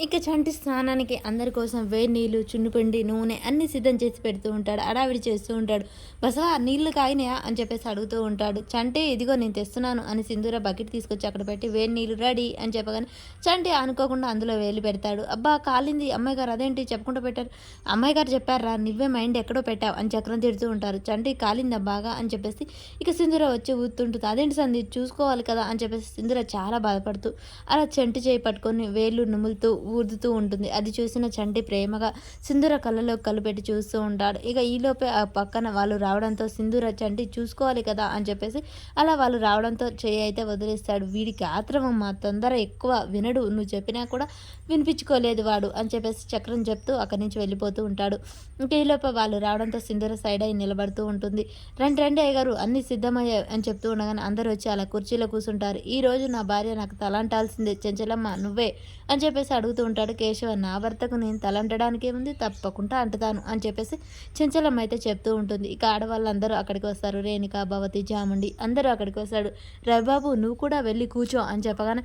ఇక చంటి స్నానానికి అందరి కోసం వేడి నీళ్ళు, చున్నిపిండి, నూనె అన్నీ సిద్ధం చేసి పెడుతూ ఉంటాడు. హడావిడి చేస్తూ ఉంటాడు. "బసవా నీళ్ళు కాగినాయా?" అని చెప్పేసి అడుగుతూ ఉంటాడు. "చంటి ఇదిగో నేను తెస్తున్నాను" అని సింధూర బకెట్ తీసుకొచ్చి అక్కడ పెట్టి వేడి నీళ్ళు రెడీ అని చెప్పగానే చంటి అనుకోకుండా అందులో వేలు పెడతాడు. "అబ్బా కాలింది అమ్మాయి గారు అదేంటి చెప్పకుండా పెట్టారు?" "అమ్మాయి గారు చెప్పారా నువ్వే మైండ్ ఎక్కడో పెట్టావు" అని చక్రం తిడుతూ ఉంటారు. "చంటి కాలిందా బాగా" అని చెప్పేసి ఇక సింధూర వచ్చి ఊతుంటుంది. "అదేంటి సంది చూసుకోవాలి కదా" అని చెప్పేసి సింధూర చాలా బాధపడుతూ అలా చంటి చేయి పట్టుకొని వేళ్ళు నుములుతూ ఊదుతూ ఉంటుంది. అది చూసిన చంటి ప్రేమగా సింధూర కళ్ళలో కళ్ళు పెట్టి చూస్తూ ఉంటాడు. ఇక ఈలోపే ఆ పక్కన వాళ్ళు రావడంతో సింధూర చంటి చూసుకోవాలి కదా అని చెప్పేసి అలా వాళ్ళు రావడంతో చెయ్యి అయితే వదిలేస్తాడు. "వీడికి ఆత్రమమ్మా తొందర ఎక్కువ వినడు, నువ్వు చెప్పినా కూడా వినిపించుకోలేదు వాడు" అని చెప్పేసి చక్రం చెప్తూ అక్కడి నుంచి వెళ్ళిపోతూ ఉంటాడు. ఇంక ఈలోపే వాళ్ళు రావడంతో సింధూర సైడ్ అయి నిలబడుతూ ఉంటుంది. "రండి రండి అయ్యగారు అన్నీ సిద్ధమయ్యాయి" అని చెప్తూ ఉండగానే అందరూ వచ్చి అలా కుర్చీలో కూర్చుంటారు. "ఈరోజు నా భార్య నాకు తలంటాల్సిందే చెంచలమ్మ నువ్వే" అని చెప్పేసి అడుగుతూ ఉంటాడు కేశవ. "నా భర్తకు నేను తలంటడానికి ఏముంది, తప్పకుండా అంటుతాను" అని చెప్పేసి చెంచలమ్మ అయితే చెప్తూ ఉంటుంది. ఇక ఆడవాళ్ళందరూ అక్కడికి వస్తారు. రేణుక, భవతి, చాముండి అందరూ అక్కడికి వస్తాడు. "రవిబాబు నువ్వు కూడా వెళ్ళి కూర్చో" అని చెప్పగానే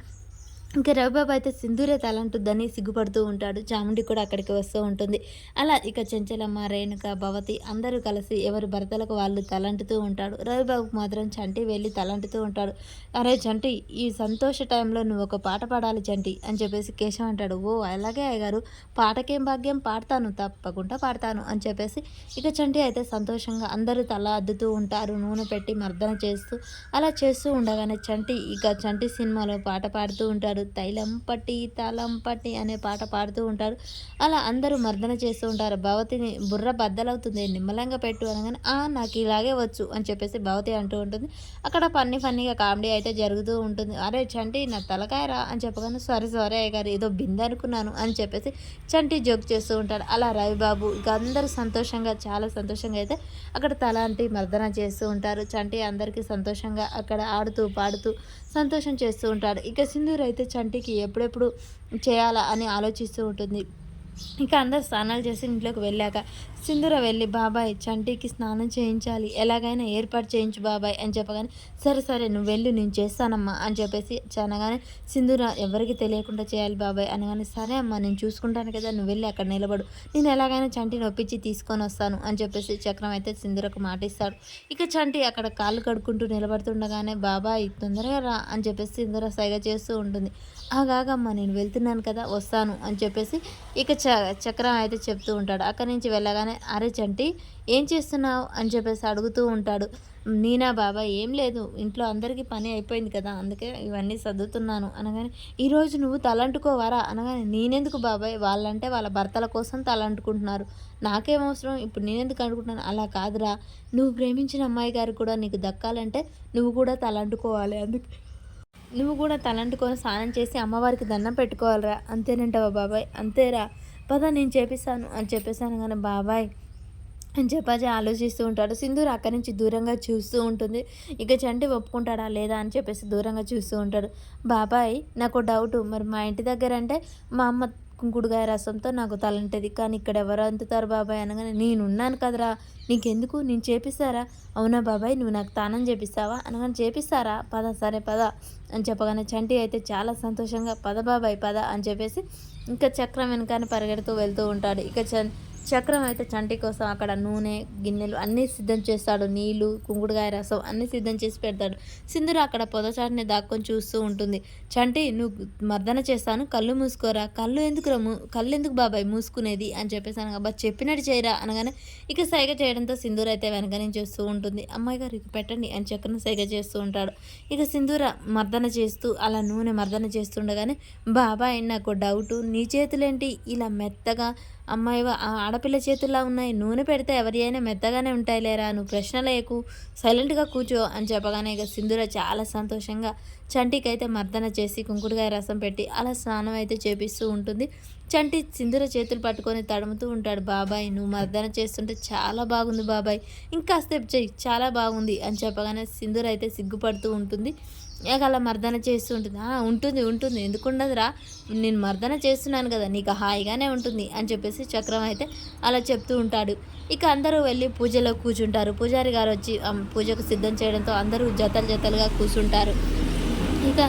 ఇంక రవిబాబు అయితే సింధూరే తలంటుద్దని సిగ్గుపడుతూ ఉంటాడు. చాముండి కూడా అక్కడికి వస్తూ ఉంటుంది. అలా ఇక చెంచలమ్మ, రేణుక, భవతి అందరూ కలిసి ఎవరి భర్తలకు వాళ్ళు తలంటుతూ ఉంటాడు. రవిబాబుకు మాత్రం చంటి వెళ్ళి తలంటుతూ ఉంటాడు. "అరే చంటి ఈ సంతోష టైంలో నువ్వు ఒక పాట పాడాలి చంటి" అని చెప్పేసి కేశవ్ అంటాడు. "ఓ అలాగే అయ్యగారు పాటకేం భాగ్యం, పాడతాను తప్పకుండా పాడతాను" అని చెప్పేసి ఇక చంటి అయితే సంతోషంగా అందరూ తల అద్దుతూ ఉంటారు. నూనె పెట్టి మర్దన చేస్తూ అలా చేస్తూ ఉండగానే చంటి సినిమాలో పాట పాడుతూ ఉంటాడు. "తైలం పట్టి తాళం పట్టి" అనే పాట పాడుతూ ఉంటాడు. అలా అందరూ మర్దన చేస్తూ ఉంటారు. భవతిని "బుర్ర బద్దలవుతుంది నిమ్మలంగా పెట్టు" అనగానే నాకు ఇలాగే వచ్చు" అని చెప్పేసి భవతి అంటూ ఉంటుంది. అక్కడ ఫన్నీగా కామెడీ అయితే జరుగుతూ ఉంటుంది. "అరే చంటి నా తలకాయరా" అని చెప్పగానే "సారీ అయ్యగారు ఏదో బిందె అనుకున్నాను" అని చెప్పేసి చంటి జోక్ చేస్తూ ఉంటాడు. అలా రవిబాబు ఇక అందరూ సంతోషంగా చాలా సంతోషంగా అయితే అక్కడ తలాంటి మర్దన చేస్తూ ఉంటారు. చంటి అందరికీ సంతోషంగా అక్కడ ఆడుతూ పాడుతూ సంతోషం చేస్తూ ఉంటాడు. ఇక సింధూర్ అయితే చంటికి ఎప్పుడెప్పుడు చేయాలా అని ఆలోచిస్తూ ఉంటుంది. ఇక అందరు స్నానాలు చేసి ఇంట్లోకి వెళ్ళాక సింధూర వెళ్ళి "బాబాయ్ చంటికి స్నానం చేయించాలి, ఎలాగైనా ఏర్పాటు చేయించు బాబాయ్" అని చెప్పగానే సరే నువ్వు వెళ్ళు నేను చేస్తానమ్మా" అని చెప్పేసి అనగానే సింధూర "ఎవరికి తెలియకుండా చేయాలి బాబాయ్" అనగానే "సరే అమ్మా నేను చూసుకుంటాను కదా, నువ్వు వెళ్ళి అక్కడ నిలబడు, నేను ఎలాగైనా చంటిని ఒప్పించి తీసుకొని వస్తాను" అని చెప్పేసి చక్రం అయితే సింధూరకు మాట ఇస్తాడు. ఇక చంటి అక్కడ కాళ్ళు కడుక్కుంటూ నిలబడుతుండగానే "బాబాయ్ తొందరగా రా" అని చెప్పేసి సింధూర సైగ చేస్తూ ఉంటుంది. "ఆగాగమ్మా నేను వెళ్తున్నాను కదా వస్తాను" అని చెప్పేసి ఇక చక్రం అయితే చెప్తూ ఉంటాడు. అక్కడి నుంచి వెళ్ళగానే "అరే చంటి ఏం చేస్తున్నావు" అని చెప్పేసి అడుగుతూ ఉంటాడు. "నేనా బాబాయ్ ఏం లేదు, ఇంట్లో అందరికీ పని అయిపోయింది కదా అందుకే ఇవన్నీ సర్దుతున్నాను" అనగానే "ఈరోజు నువ్వు తలంటుకోవారా" అనగానే "నేనెందుకు బాబాయ్, వాళ్ళంటే వాళ్ళ భర్తల కోసం తలంటుకుంటున్నారు, నాకేం అవసరం, ఇప్పుడు నేనెందుకు అనుకుంటున్నాను" "అలా కాదురా, నువ్వు ప్రేమించిన అమ్మాయి గారు కూడా నీకు దక్కాలంటే నువ్వు కూడా తలంటుకోవాలి, అందుకే నువ్వు కూడా తలంటుకొని స్నానం చేసి అమ్మవారికి దండం పెట్టుకోవాలిరా, అంతేనంటావా బాబాయ్, అంతేరా పద నేను చేపిస్తాను" అని చెప్పేసాను. కానీ "బాబాయ్" అని చెప్పేసి ఆలోచిస్తూ ఉంటాడు. సింధూర్ అక్కడి నుంచి దూరంగా చూస్తూ ఉంటుంది. ఇక చంటి ఒప్పుకుంటాడా లేదా అని చెప్పేసి దూరంగా చూస్తూ ఉంటాడు. "బాబాయ్ నాకు డౌటు, మరి మా ఇంటి దగ్గర అంటే మా అమ్మ కుంకుడుగాయ రసంతో నాకు తలంటది, కానీ ఇక్కడ ఎవరు అంతుతారు బాబాయ్" అనగానే "నేనున్నాను కదరా, నీకెందుకు నేను చేపిస్తారా" "అవునా బాబాయ్ నువ్వు నాకు తానం చేపిస్తావా" అనగానే "చేపిస్తారా, పద సరే పద" అని చెప్పగానే చంటి అయితే చాలా సంతోషంగా "పద బాబాయ్ పద" అని చెప్పేసి ఇంకా చక్రం వెనకానే పరిగెడుతూ వెళ్తూ ఉంటాడు. ఇక చక్రం అయితే చంటి కోసం అక్కడ నూనె, గిన్నెలు అన్నీ సిద్ధం చేస్తాడు. నీళ్ళు, కుంకుడుకాయ రసం అన్నీ సిద్ధం చేసి పెడతాడు. సింధూర అక్కడ పొదచాటుని దాక్కొని చూస్తూ ఉంటుంది. "చంటి నువ్వు మర్దన చేస్తాను కళ్ళు మూసుకోరా", కళ్ళు ఎందుకు బాబాయ్ మూసుకునేది" అని చెప్పేసి అనగా "అబ్బా చెప్పినట్టు చేయరా" అనగానే ఇక సైగ చేయడంతో సింధూర అయితే వెనక నుంచి చూస్తూ ఉంటుంది. "అమ్మాయి గారు ఇక పెట్టండి" అని చక్రం సైగ చేస్తూ ఉంటాడు. ఇక సింధూర మర్దన చేస్తూ అలా నూనె మర్దన చేస్తుండగానే "బాబాయ్ నాకు డౌటు, నీ చేతులేంటి ఇలా మెత్తగా ఆడపిల్ల చేతుల్లా ఉన్నాయి, నూనె పెడితే ఎవరి అయినా మెత్తగానే ఉంటాయి లేరా, నువ్వు ప్రశ్నలేకు సైలెంట్గా కూర్చో" అని చెప్పగానే ఇక సింధూర చాలా సంతోషంగా చంటికి అయితే మర్దన చేసి కుంకుడుకాయ రసం పెట్టి అలా స్నానం అయితే చేపిస్తూ ఉంటుంది. చంటి సింధూర చేతులు పట్టుకొని తడుముతూ ఉంటాడు. "బాబాయ్ నువ్వు మర్దన చేస్తుంటే చాలా బాగుంది బాబాయ్, ఇంకాసేపు చెయ్యి చాలా బాగుంది" అని చెప్పగానే సింధూర అయితే సిగ్గుపడుతూ ఉంటుంది. ఇక అలా మర్దన చేస్తూ ఉంటుంది. ఉంటుంది ఎందుకుండదురా, నేను మర్దన చేస్తున్నాను కదా నీకు హాయిగానే ఉంటుంది" అని చెప్పేసి చక్రం అయితే అలా చెప్తూ ఉంటాడు. ఇక అందరూ వెళ్ళి పూజలో కూర్చుంటారు. పూజారి గారు వచ్చి పూజకు సిద్ధం చేయడంతో అందరూ జతలుగా కూర్చుంటారు. ఇక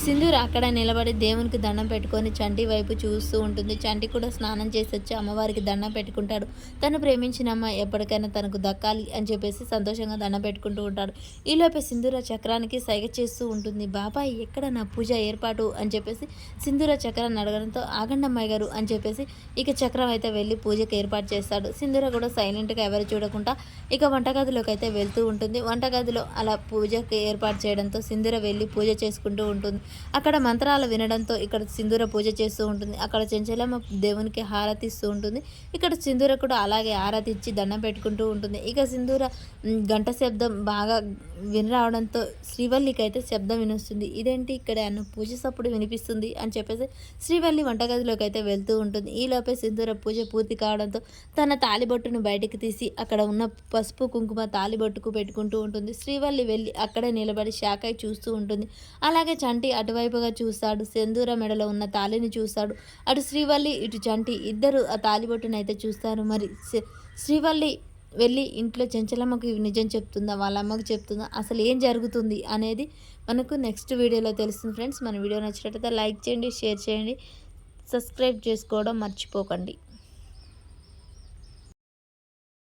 సింధూర అక్కడ నిలబడి దేవునికి దండం పెట్టుకొని చంటి వైపు చూస్తూ ఉంటుంది. చంటి కూడా స్నానం చేసి వచ్చి అమ్మవారికి దండం పెట్టుకుంటాడు. తను ప్రేమించిన అమ్మ ఎప్పటికైనా తనకు దక్కాలి అని చెప్పేసి సంతోషంగా దండం పెట్టుకుంటూ ఉంటాడు. ఈలోపే సింధూర చక్రానికి సైగ చేస్తూ ఉంటుంది. బాబాయ్ ఎక్కడ నా పూజ ఏర్పాటు అని చెప్పేసి సింధూర చక్రాన్ని అడగడంతో ఆగండి అమ్మాయి గారు అని చెప్పేసి ఇక చక్రం అయితే వెళ్ళి పూజకు ఏర్పాటు చేస్తాడు. సింధూర కూడా సైలెంట్గా ఎవరు చూడకుండా ఇక వంటగదిలోకి అయితే వెళ్తూ ఉంటుంది. వంటగదిలో అలా పూజకి ఏర్పాటు చేయడంతో సింధూర వెళ్ళి పూజ చేసుకుంటూ ఉంటుంది. అక్కడ మంత్రాలు వినడంతో ఇక్కడ సింధూర పూజ చేస్తూ ఉంటుంది. అక్కడ చెంచలమ్మ దేవునికి హారతి ఇస్తూ ఉంటుంది. ఇక్కడ సింధూర కూడా అలాగే హారతి ఇచ్చి దండం పెట్టుకుంటూ ఉంటుంది. ఇక సింధూర గంట శబ్దం బాగా వినరావడంతో శ్రీవల్లికి అయితే శబ్దం వినిస్తుంది. ఇదేంటి ఇక్కడ అన్న పూజ సప్పుడు వినిపిస్తుంది అని చెప్పేసి శ్రీవల్లి వంటగదిలోకి అయితే వెళ్తూ ఉంటుంది. ఈలోపే సింధూర పూజ పూర్తి కావడంతో తన తాలిబొట్టును బయటికి తీసి అక్కడ ఉన్న పసుపు కుంకుమ తాలిబొట్టుకు పెట్టుకుంటూ ఉంటుంది. శ్రీవల్లి వెళ్ళి అక్కడే నిలబడి షాక్ అయి చూస్తూ ఉంటుంది. అలాగే చంటి అటువైపుగా చూస్తాడు. సింధూర మెడలో ఉన్న తాళిని చూస్తాడు. అటు శ్రీవల్లి ఇటు చంటి ఇద్దరు ఆ తాలిబొట్టును అయితే చూస్తారు. మరి శ్రీవల్లి వెళ్ళి ఇంట్లో చెంచలమ్మకి నిజం చెప్తుందా, వాళ్ళ అమ్మకి చెప్తుందా, అసలు ఏం జరుగుతుంది అనేది మనకు నెక్స్ట్ వీడియోలో తెలుస్తుంది ఫ్రెండ్స్. మన వీడియో నచ్చినట్లయితే లైక్ చేయండి, షేర్ చేయండి, సబ్స్క్రైబ్ చేసుకోవడం మర్చిపోకండి.